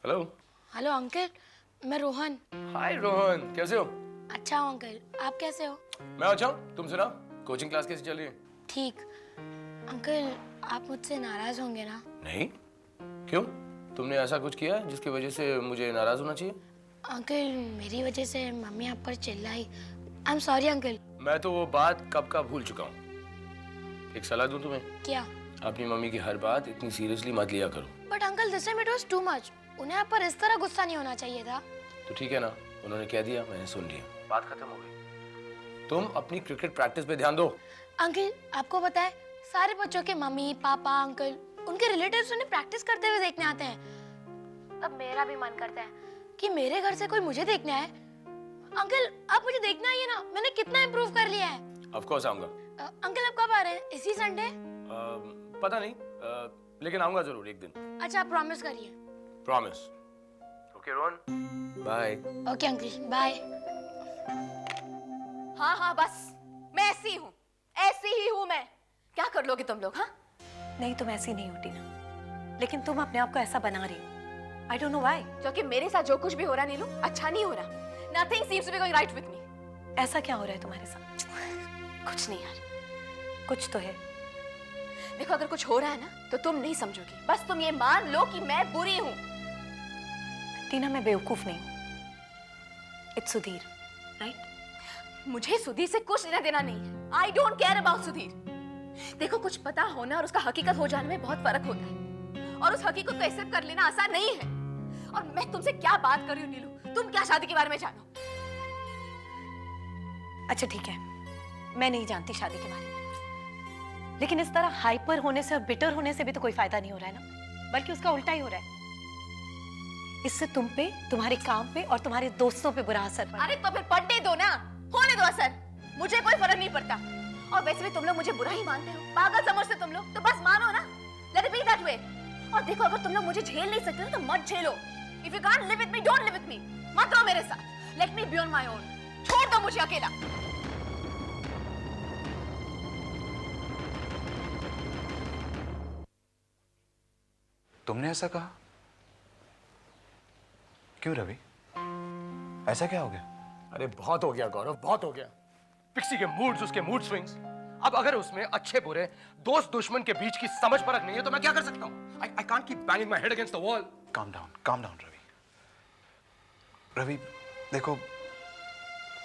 Hello. Hello uncle, मैं रोहन। हाय रोहन, कैसे हो? अच्छा हूँ अंकल, आप कैसे हो? मैं अच्छा हूँ। तुम सुनाओ, कोचिंग क्लास कैसी चल रही है? ठीक। अंकल, आप मुझसे नाराज होंगे ना? नहीं, क्यों? तुमने ऐसा कुछ किया है जिसकी वजह से मुझे नाराज होना चाहिए? अंकल, मेरी वजह से मम्मी आप पर चिल्लाई। I am sorry uncle. मैं तो वो बात कब का भूल चुका हूँ। एक सलाह दूं तुम्हें? क्या? अपनी मम्मी की हर बात इतनी सीरियसली मत लिया करो। But uncle, this time it was too much. उन्हें आप पर इस तरह गुस्सा नहीं होना चाहिए था। तो ठीक है ना, उन्होंने कह दिया, मैंने सुन लिया, बात खत्म हो गई। तुम अपनी क्रिकेट प्रैक्टिस पे ध्यान दो। अंकल, आपको पता है, सारे बच्चों के मम्मी पापा अंकल उनके रिलेटिव्स उन्हें प्रैक्टिस करते हुए देखने आते हैं। अब मेरा भी मन करता है कि मेरे घर से कोई मुझे देखने आए। अंकल, आप मुझे देखना आइए ना, मैंने कितना इम्प्रूव कर लिया है। ऑफ कोर्स आऊंगा। अंकल, आप कब आ रहे हैं? इसी संडे? पता नहीं, लेकिन आऊंगा जरूर एक दिन। अच्छा, आप प्रॉमिस करिए। Promise. Okay Rohan, bye. Okay uncle, bye. हाँ हाँ बस, मैं ऐसी हूँ, ऐसी ही हूँ मैं। क्या कर लोगे तुम लोग? हाँ, नहीं, तुम ऐसी नहीं होती ना, लेकिन तुम अपने आप को ऐसा बना रही हो। I don't know why. क्योंकि मेरे साथ जो कुछ भी हो रहा नीलू अच्छा नहीं हो रहा। Nothing seems to be going right with me. ऐसा क्या हो रहा है तुम्हारे साथ? कुछ नहीं यार। कुछ तो है। देखो, अगर कुछ हो रहा है ना तो तुम नहीं समझोगी। बस तुम ये मान लो कि मैं बुरी हूँ। टीना, मैं बेवकूफ नहीं हूँ। It's Sudhir, right? मुझे सुधीर से कुछ लेना देना नहीं है। I don't care about Sudhir. देखो, कुछ पता होना और उसका हकीकत हो जाने में बहुत फर्क होता है, और उस हकीकत को एक्सेप्ट कर लेना आसान नहीं है। और मैं तुमसे क्या बात कर रही हूँ नीलू, तुम क्या शादी के बारे में जानो? अच्छा ठीक है, मैं नहीं जानती शादी के बारे में, लेकिन इस तरह हाइपर होने से और बिटर होने से भी तो कोई फायदा नहीं हो रहा है ना, बल्कि उसका उल्टा ही हो रहा है। इससे तुम पे, तुम्हारे काम पे और तुम्हारे दोस्तों पे बुरा असर पड़ रहा है। अरे तो फिर पढ़ने दो ना, होने दो असर, मुझे कोई फर्क नहीं पड़ता। और वैसे भी तुम लोग मुझे बुरा ही मानते हो, पागल समझते तुम लोग, तो बस मानो ना, let it be that way. और देखो, अगर तुम लोग मुझे झेल नहीं सकते तो मत झेलो। If you can't live with me, don't live with me. मत रहो मेरे साथ, let me be on my own. छोड़ दो मुझे अकेला। तुमने ऐसा कहा क्यों रवि? ऐसा क्या हो गया? अरे बहुत हो गया गौरव, बहुत हो गया। पिक्सी के मूड्स, उसके मूड स्विंग्स। अब अगर उसमें अच्छे बुरे, दोस्त दुश्मन के बीच की समझ परख नहीं है तो मैं क्या कर सकता हूँ? I can't keep banging my head against the wall. Calm down Ravi. Ravi देखो,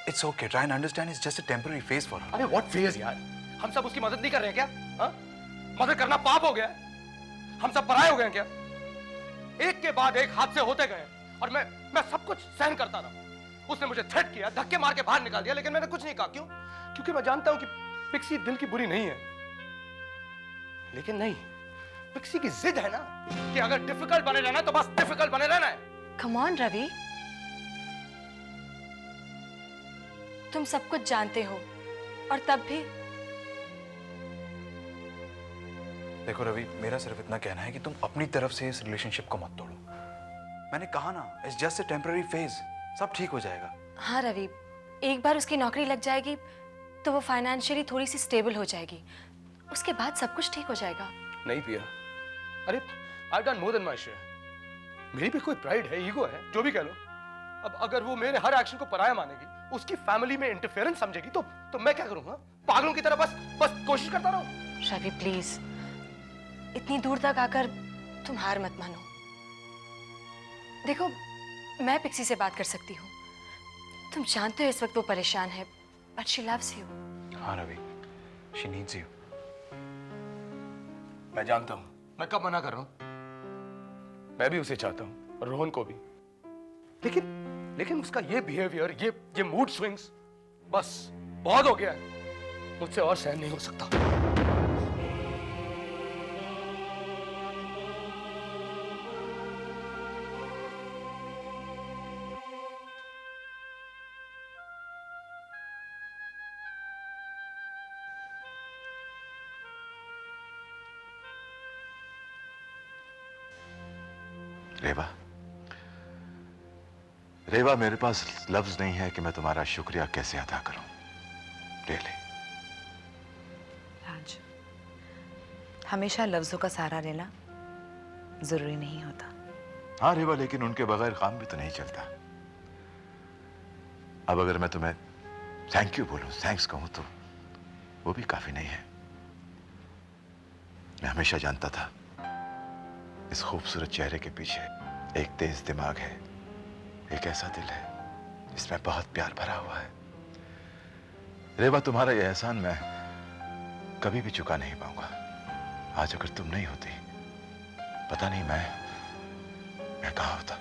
it's okay, try and understand, it's just a temporary phase for her. अरे what phase यार? हम सब उसकी मदद नहीं कर रहे हैं क्या? हाँ? मदद करना पाप हो गया है? हम सब पराये हो गए हैं क्या? एक के बाद एक हादसे होते गए और मैं सब कुछ सहन करता रहा। उसने मुझे थ्रेट किया, धक्के मार के बाहर निकाल दिया, लेकिन मैंने कुछ नहीं कहा। क्यों? क्योंकि मैं जानता हूं कि पिक्सी दिल की बुरी नहीं है। लेकिन नहीं, पिक्सी की जिद है ना कि अगर डिफिकल्ट बने रहना है तो बस डिफिकल्ट बने रहना है। कम ऑन रवि, तुम सब कुछ जानते हो और तब भी। देखो रवि, मेरा सिर्फ इतना कहना है कि तुम अपनी तरफ से इस रिलेशनशिप को मत तोड़ो। मैंने कहा ना, it's just a temporary phase, सब ठीक हो जाएगा। हाँ रवि, एक बार उसकी नौकरी लग जाएगी तो वो फाइनेंशियली थोड़ी सी स्टेबल हो जाएगी, उसके बाद सब कुछ ठीक हो जाएगा। नहीं पिया, अरे I've done more than my share। मेरी भी कोई प्राइड है, ईगो है, जो भी कह लो। अब अगर वो मेरे हर एक्शन को पराया मानेगी, उसकी फैमिली में इंटरफेरेंस समझेगी, तो मैं क्या करूंगा? पागलों की तरह बस कोशिश करता रहूं? रवि प्लीज, इतनी दूर तक आकर तुम हार मत मानो। देखो, मैं पिक्सी से बात कर सकती हूँ, तुम जानते हो इस वक्त वो परेशान है, बट शी लव्स यू। हाँ रवि, शी नीड्स यू। मैं जानता हूं, मैं कब मना कर रहा हूं। मैं भी उसे चाहता हूं और रोहन को भी, लेकिन उसका ये बिहेवियर, ये मूड स्विंग्स, बस बहुत हो गया है। मुझसे और सहन नहीं हो सकता। रेवा, मेरे पास लफ्ज नहीं है कि मैं तुम्हारा शुक्रिया कैसे अदा करूं। रियली। राज, हमेशा लफ्जों का सहारा लेना जरूरी नहीं होता। हाँ रेवा, लेकिन उनके बगैर काम भी तो नहीं चलता। अब अगर मैं तुम्हें थैंक यू बोलूं, थैंक्स कहूं, तो वो भी काफी नहीं है। मैं हमेशा जानता था इस खूबसूरत चेहरे के पीछे एक तेज दिमाग है, एक ऐसा दिल है जिसमें बहुत प्यार भरा हुआ है। रेवा, तुम्हारा यह एहसान मैं कभी भी चुका नहीं पाऊंगा। आज अगर तुम नहीं होती, पता नहीं मैं कहां होता।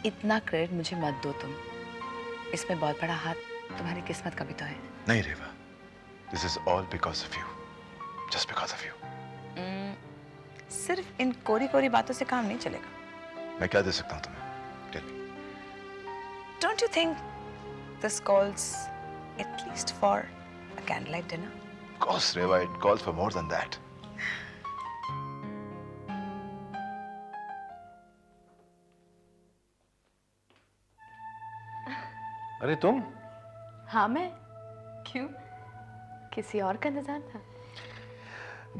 इतना क्रेडिट मुझे मत दो तुम, इसमें बहुत बड़ा हाथ तुम्हारी किस्मत का भी तो है। नहीं Reva, this is all because of you, just because of you. सिर्फ इन कोरी कोरी बातों से काम नहीं चलेगा। मैं क्या दे सकता हूं तुम्हें? Tell me. Don't you think this calls at least for a candlelight dinner? Of course, Reva, it calls for more than that. अरे तुम? हाँ मैं। क्यों? किसी और का इंतजार था?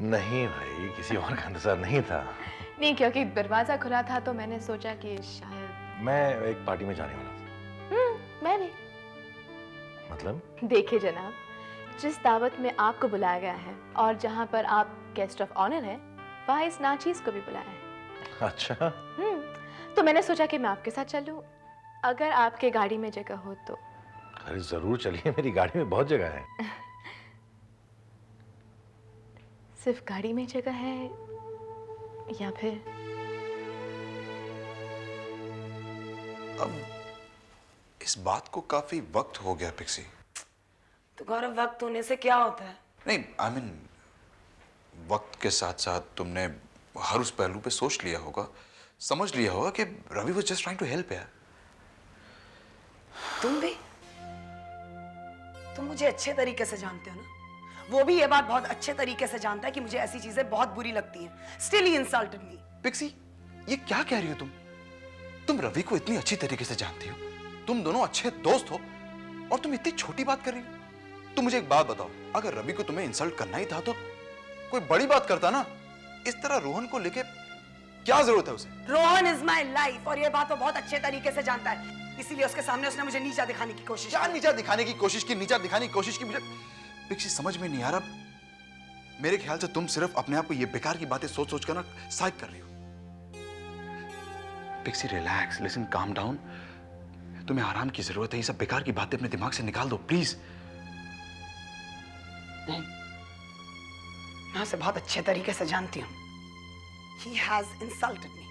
नहीं भाई, किसी और का इंतजार नहीं था। नहीं, क्योंकि दरवाजा खुला था तो मैंने सोचा कि शायद। मैं एक पार्टी में जाने वाला था। मैं भी। मतलब? देखिए जनाब, जिस दावत में आपको बुलाया गया है और जहाँ पर आप गेस्ट ऑफ ऑनर हैं, वहाँ इस नाचीज को भी बुलाया है। अच्छा। तो मैंने सोचा कि मैं आपके साथ चलूं, अगर आपके गाड़ी में जगह हो तो। अरे जरूर चलिए, मेरी गाड़ी में बहुत जगह है। सिर्फ गाड़ी में जगह है या फिर? अब इस बात को काफी वक्त हो गया पिक्सी। तो गौरव, वक्त होने से क्या होता है? नहीं, आई मीन वक्त के साथ साथ तुमने हर उस पहलू पे सोच लिया होगा, समझ लिया होगा कि Ravi was just trying to help यार। तुम भी? तुम मुझे अच्छे तरीके से जानते हो ना। वो भी ये बात बहुत अच्छे तरीके से जानता है कि मुझे ऐसी चीजें बहुत बुरी लगती हैं। Still he insulted me. Pixie, ये क्या कह रही हो तुम? तुम रवि को इतनी अच्छी तरीके से जानती हो, तुम दोनों अच्छे दोस्त हो, और तुम इतनी छोटी बात कर रही हो। तुम मुझे एक बात बताओ, अगर रवि को तुम्हें इंसल्ट करना ही था तो कोई बड़ी बात करता ना। इस तरह रोहन को लेके क्या जरूरत है उसे? रोहन इज माई लाइफ और ये बात वो बहुत अच्छे तरीके से जानता है, इसीलिए उसके सामने उसने मुझे नीचा दिखाने की कोशिश क्या की। नीचा दिखाने की कोशिश की? नीचा दिखाने की कोशिश की? मुझे पिक्सी समझ में नहीं आ रहा। मेरे ख्याल से तुम सिर्फ अपने आप को ये बेकार की बातें सोच सोच कर ना साइक कर रही हो। Pixie relax, listen, calm down. तुम्हें आराम की जरूरत है। ये सब बेकार की बातें अपने दिमाग से निकाल दो प्लीज। नहीं, मैं उसे बहुत अच्छे तरीके से जानती हूँ। He has insulted me.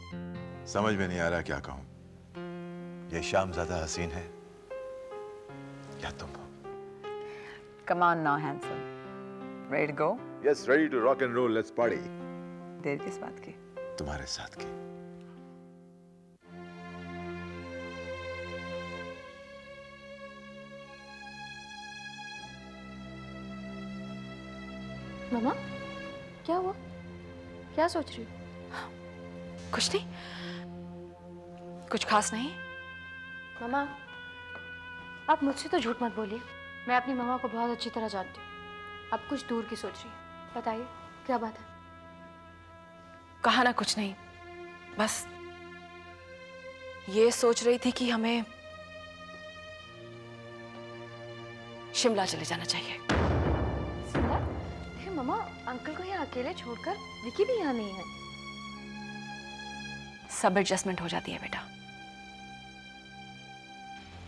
समझ में नहीं आ रहा क्या कहूं। ये शाम ज्यादा हसीन है या तुम हो? Come on now, handsome. Ready to go? Yes, ready to rock and roll. Let's party. देर किस बात की? तुम्हारे साथ की। मम्मा, क्या हुआ? क्या सोच रही हो? कुछ नहीं, कुछ खास नहीं। मम्मा, आप मुझसे तो झूठ मत बोलिए। मैं अपनी मम्मा को बहुत अच्छी तरह जानती हूँ। आप कुछ दूर की सोच रही हैं। बताइए, क्या बात है? कहा ना कुछ नहीं, बस ये सोच रही थी कि हमें शिमला चले जाना चाहिए। शिमला? देखिए मम्मा, अंकल को यहाँ अकेले छोड़कर विकी भी यहाँ नहीं है। सब एडजस्टमेंट हो जाती है बेटा।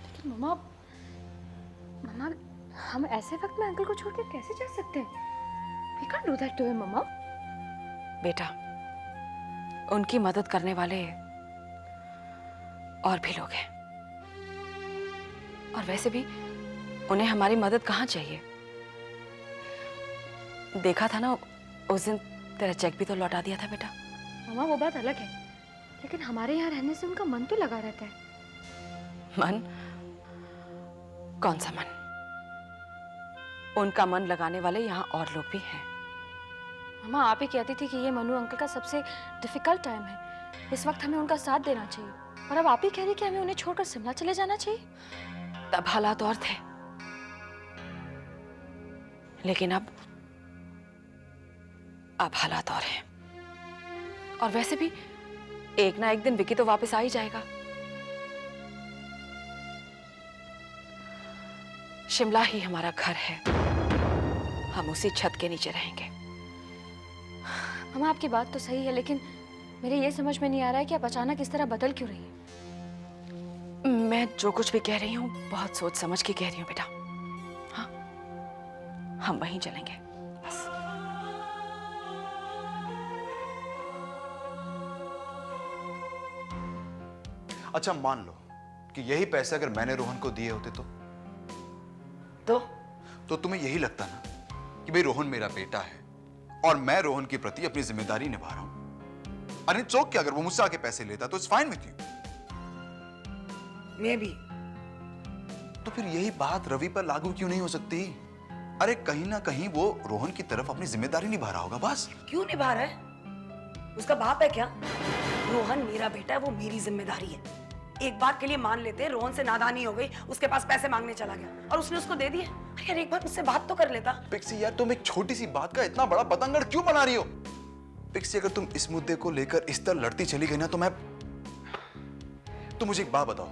लेकिन मम्मा, हम ऐसे वक्त में अंकल को छोड़कर कैसे जा सकते हैं? We can't do that to him, मम्मा। बेटा, उनकी मदद करने वाले और भी लोग हैं, और वैसे भी उन्हें हमारी मदद कहाँ चाहिए। देखा था ना उस दिन, तेरा चेक भी तो लौटा दिया था बेटा। मम्मा, वो बात अलग है, लेकिन हमारे यहाँ रहने से उनका मन तो लगा रहता है। मन? कौन सा मन? उनका मन लगाने वाले यहाँ और लोग भी हैं। मम्मा, आप ही कहती थी कि ये मनु अंकल का सबसे डिफिकल्ट टाइम है, इस वक्त हमें उनका साथ देना चाहिए, और अब आप ही कह रही कि हमें उन्हें छोड़कर शिमला चले जाना चाहिए। तब हालात और थे, लेकिन अब हालात और हैं। और वैसे भी एक ना एक दिन विकी तो वापस आ ही जाएगा। शिमला ही हमारा घर है, हम उसी छत के नीचे रहेंगे। मामा आपकी बात तो सही है, लेकिन मेरे ये समझ में नहीं आ रहा है कि आप अचानक इस तरह बदल क्यों रही हैं। मैं जो कुछ भी कह रही हूँ बहुत सोच समझ के कह रही हूँ बेटा। हाँ, हम वहीं चलेंगे बस। अच्छा मान लो कि यही पैसे अगर मैंने रोहन को दिए होते तो तुम्हें यही लगता ना कि भाई रोहन मेरा बेटा है और मैं रोहन के प्रति अपनी जिम्मेदारी निभा रहा हूं। अरे चौक के अगर वो मुझसे आके पैसे लेता तो इट्स फाइन विथ यू। मैं भी। तो फिर यही बात रवि पर लागू क्यों नहीं हो सकती? अरे कहीं ना कहीं वो रोहन की तरफ अपनी जिम्मेदारी निभा रहा होगा बस। क्यों निभा रहा है? उसका बाप है क्या? रोहन मेरा बेटा है, वो मेरी जिम्मेदारी है। एक बार के लिए मान लेते हैं रोहन से नादानी हो गई, उसके पास पैसे मांगने चला गया और उसने उसको दे दिए। अरे यार एक बार मुझसे बात तो कर लेता। पिक्सी यार तुम एक छोटी सी बात का इतना बड़ा पतंगड़ क्यों बना रही हो? पिक्सी अगर तुम इस मुद्दे को लेकर इस तरह लड़ती चली गई ना तो मुझे एक बात बताओ,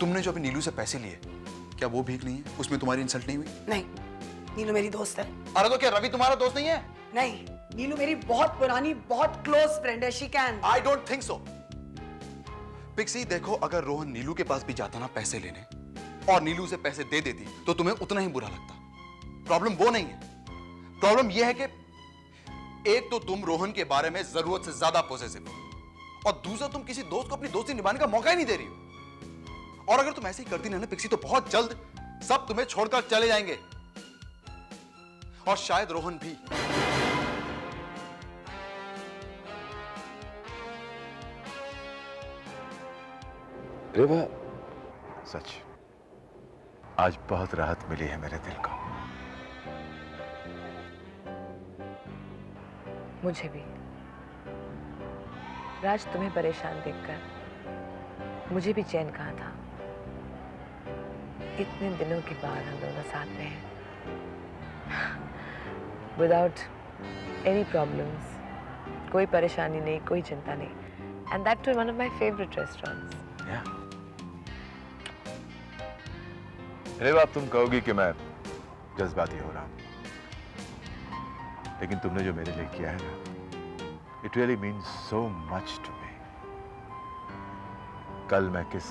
तुमने जो अभी नीलू से पैसे लिए क्या वो भीख नहीं है? उसमें तुम्हारी इंसल्ट नहीं हुई? नहीं, नीलू मेरी दोस्त है। अरे तो क्या रवि तुम्हारा दोस्त नहीं है? नहीं, नीलू मेरी बहुत पुरानी बहुत क्लोज फ्रेंड है। She can. I don't think so. Pixie देखो, अगर रोहन नीलू के पास भी जाता ना पैसे लेने और नीलू से पैसे दे देती तो तुम्हें उतना ही बुरा लगता। प्रॉब्लम वो नहीं है, प्रॉब्लम यह है कि एक तो तुम रोहन के बारे में जरूरत से ज्यादा पॉजिटिव हो और दूसरा तुम किसी दोस्त को अपनी दोस्ती निभाने का मौका ही नहीं दे रही हो। और अगर तुम ऐसे ही करती ना पिक्सी तो बहुत जल्द सब तुम्हें छोड़कर चले जाएंगे और शायद रोहन भी। रेवा, सच आज बहुत राहत मिली है मेरे दिल को। मुझे भी। राज, तुम्हें परेशान देखकर मुझे भी चैन कहाँ था। इतने दिनों के बाद हम दोनों साथ में हैं, विदाउट एनी प्रॉब्लम्स, कोई परेशानी नहीं, कोई चिंता नहीं, and that too one of my favourite restaurants. Reva, अब तुम कहोगी कि मैं जज्बाती हो रहा हूं, लेकिन तुमने जो मेरे लिए किया है ना, it really means so much to me. कल मैं किस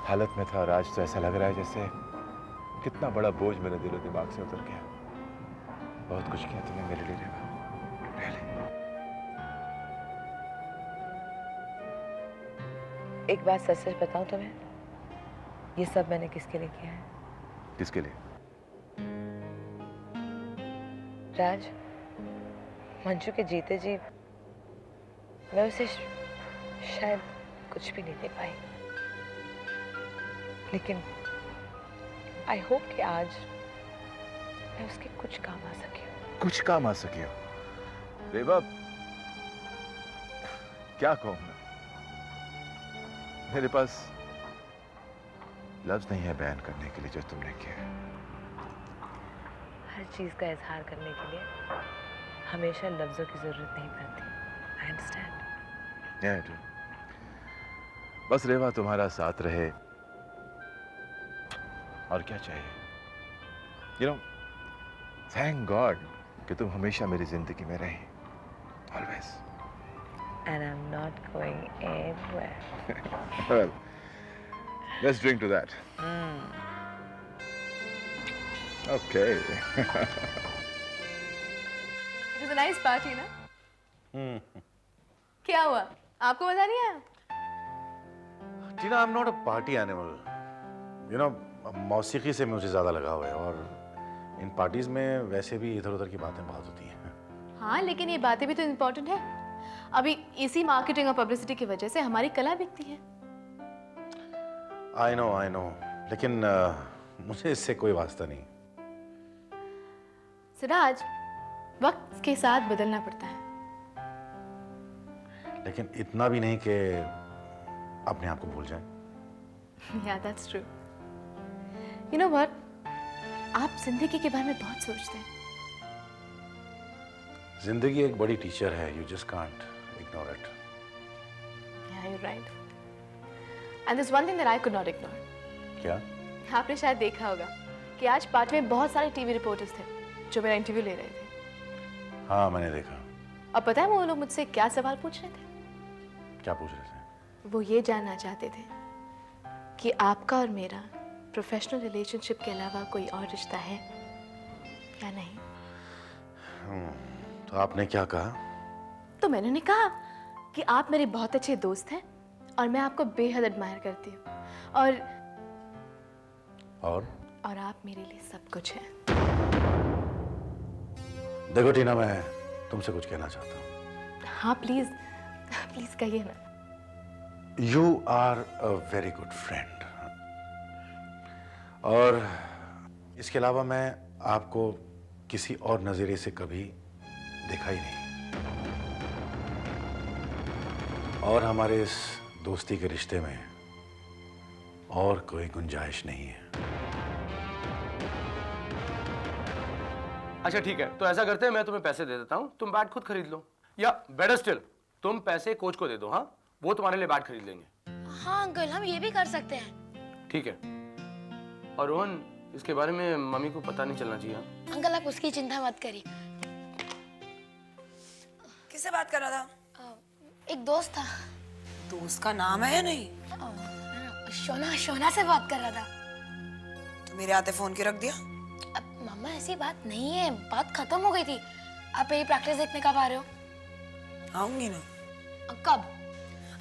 हालत में था, आज तो ऐसा लग रहा है जैसे कितना बड़ा बोझ मेरे दिलो दिमाग से उतर गया। बहुत कुछ किया तुमने मेरे लिए रेवा, really। एक बात सच सच बताऊं तुम्हें, ये सब मैंने किसके लिए किया है? किसके लिए? राज, मंजू के जीते जी मैं उसे शायद कुछ भी नहीं दे पाई, लेकिन आई होप कि आज मैं उसके कुछ काम आ सकी हूँ। कुछ काम आ सके हो? रेवा, क्या कहूं मैं? मेरे पास लफ्ज नहीं है बयान करने के लिए जो तुमने किया है। हर चीज का इजहार करने के लिए हमेशा लफ्जों की जरूरत नहीं पड़ती। I understand. Yeah, I do। बस रेवा तुम्हारा साथ रहे और क्या चाहिए। यू नो, थैंक गॉड कि तुम हमेशा मेरी जिंदगी में रही, always. And I'm not going anywhere. Well, let's drink to that. Okay। It was a nice party, ना? क्या हुआ? आपको मजा नहीं आया? Tina, I am not a party animal. You know, मौसीकी से मुझे ज्यादा लगाव है और इन पार्टीज में वैसे भी इधर उधर की बातें बहुत होती हैं। हाँ, लेकिन ये बातें भी तो इम्पोर्टेंट है। अभी इसी मार्केटिंग और पब्लिसिटी की वजह से हमारी कला बिकती है। आई नो, लेकिन मुझे इससे कोई वास्ता नहीं। सिराज, वक्त के साथ बदलना पड़ता है। लेकिन इतना भी नहीं कि अपने आप को भूल जाए। Yeah, that's true. You know what? आप जिंदगी के बारे में बहुत सोचते हैं। जिंदगी एक बड़ी टीचर है, you just can't ignore it. right. And there's one thing that I could not ignore. क्या? आपने शायद देखा होगा कि आज पार्टी में बहुत सारे टीवी रिपोर्टर्स थे जो मेरा इंटरव्यू ले रहे थे। हाँ, मैंने देखा। और पता है वो लोग मुझसे क्या सवाल पूछ रहे थे? क्या पूछ रहे थे? वो ये जानना चाहते थे कि आपका और मेरा प्रोफेशनल रिलेशनशिप के अलावा कोई और रिश्ता है या नहीं। तो आपने क्या कहा? तो मैंने उन्हें कहा कि आप मेरे बहुत अच्छे दोस्त हैं और मैं आपको बेहद एडमायर करती हूँ और आप मेरे लिए सब कुछ हैं। देखो टीना, मैं तुमसे कुछ कहना चाहता हूँ। हाँ प्लीज प्लीज कहिए ना। You are a very good friend. और इसके अलावा मैं आपको किसी और नजरिए से कभी देखा ही नहीं, और हमारे इस दोस्ती के रिश्ते में और कोई गुंजाइश नहीं है। अच्छा ठीक है, तो ऐसा करते हैं, मैं तुम्हें पैसे दे देता हूँ, तुम बैट खुद खरीद लो, या बेटर स्टिल तुम पैसे कोच को दे दो। हाँ, वो तुम्हारे लिए बैट खरीद लेंगे। हाँ अंकल, हम ये भी कर सकते हैं। ठीक है। और रोहन, इसके बारे में मम्मी को पता नहीं चलना चाहिए। हाँ? अंकल आप उसकी चिंता मत करिए। किससे बात कर रहा था? एक दोस्त था। दोस्त का नाम है या नहीं? शोना से बात कर रहा था। तो मेरे आते फोन के रख दिया? अब मम्मा ऐसी बात नहीं है, बात खत्म हो गई थी। आप मेरी प्रैक्टिस देखने कब आ रहे हो? आऊंगी ना। कब?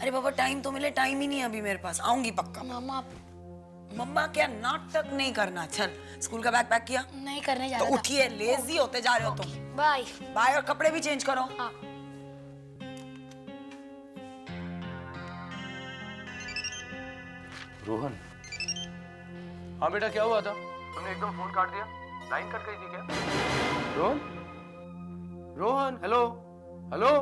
अरे बाबा, टाइम तो मिले, टाइम ही नहीं है अभी मेरे पास। आऊंगी पक्का। मम्मा मम्मा क्या नाटक नहीं करना। चल, स्कूल का बैग पैक किया? नहीं करने जा तो रहा था। उठिए, लेजी होते जा रहे हो तुम। बाय बाय, और कपड़े भी चेंज करो। हाँ। रोहन। हाँ बेटा, क्या हुआ था? तुमने एकदम फोन काट दिया, लाइन कट गई थी क्या? Rohan, Rohan, hello hello.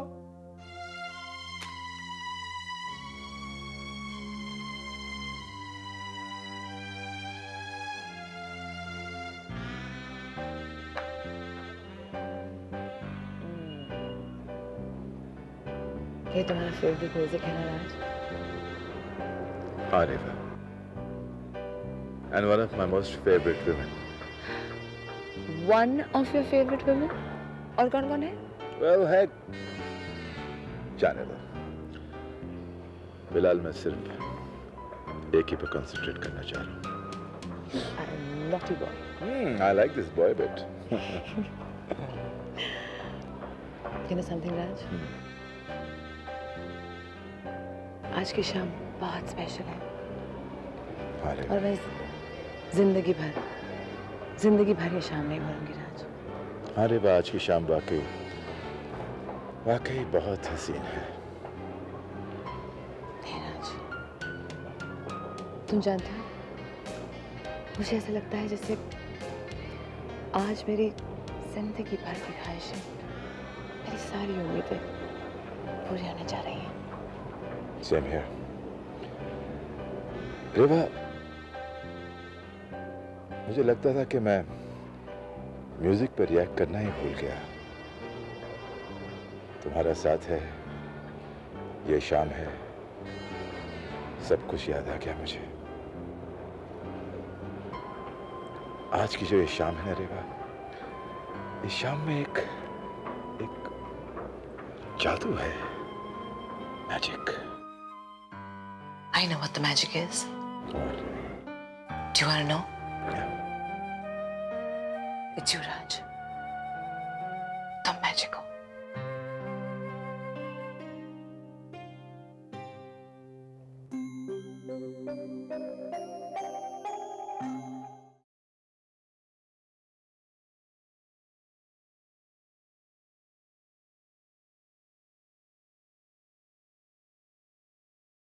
ये तुम्हारा फेवरेट म्यूजिक है ना राज? हाँ रेवा, and one of my most favorite women. One of your favorite women? और कौन कौन है? Well, है, जाने दो। फिलहाल मैं सिर्फ एक ही पे कंसंट्रेट करना चाह रहा हूँ। Naughty boy. I like this boy bit. You know something, Raj? आज की शाम बहुत स्पेशल है। हाँ रेवा। और मैं जिंदगी भर ये शाम नहीं भूलूंगी राज। हाँ रेवा, आज की शाम वाकई बहुत हसीन है। नहीं राज, तुम जानते हो, मुझे ऐसा लगता है जैसे आज मेरी जिंदगी भर की ख्वाहिशें, मेरी सारी उम्मीदें पूरी होने जा रही हैं। Same here. रेवा, मुझे लगता था कि मैं म्यूजिक पर रिएक्ट करना ही भूल गया। तुम्हारा साथ है, ये शाम है, सब कुछ याद आ गया मुझे। आज की जो ये शाम है ना रेवा, इस शाम में एक जादू है, magic. I know what the magic is. What? Do you want to know? Yeah. It's you, Raj. तुम मैजिक हो।